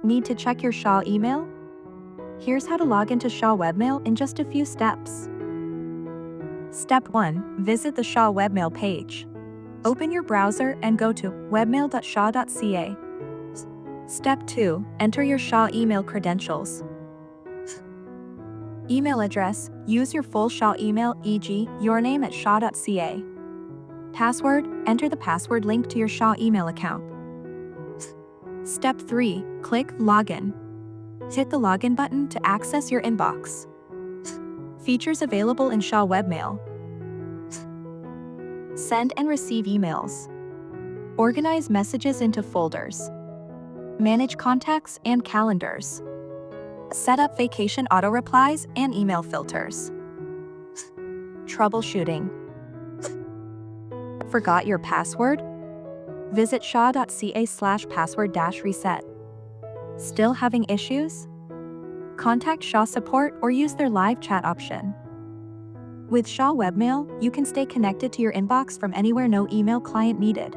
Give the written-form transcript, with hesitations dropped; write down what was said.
Need to check your Shaw email? Here's how to log into Shaw Webmail in just a few steps. Step 1. Visit the Shaw Webmail page. Open your browser and go to webmail.shaw.ca. Step 2. Enter your Shaw email credentials. Email address. Use your full Shaw email, e.g., your name at shaw.ca. Password. Enter the password linked to your Shaw email account. Step 3. Click Login. Hit the Login button to access your inbox. Features available in Shaw Webmail. Send and receive emails. Organize messages into folders. Manage contacts and calendars. Set up vacation auto-replies and email filters. Troubleshooting. Forgot your password? Visit shaw.ca/password-reset. Still having issues? Contact Shaw support or use their live chat option. With Shaw Webmail, you can stay connected to your inbox from anywhere, no email client needed.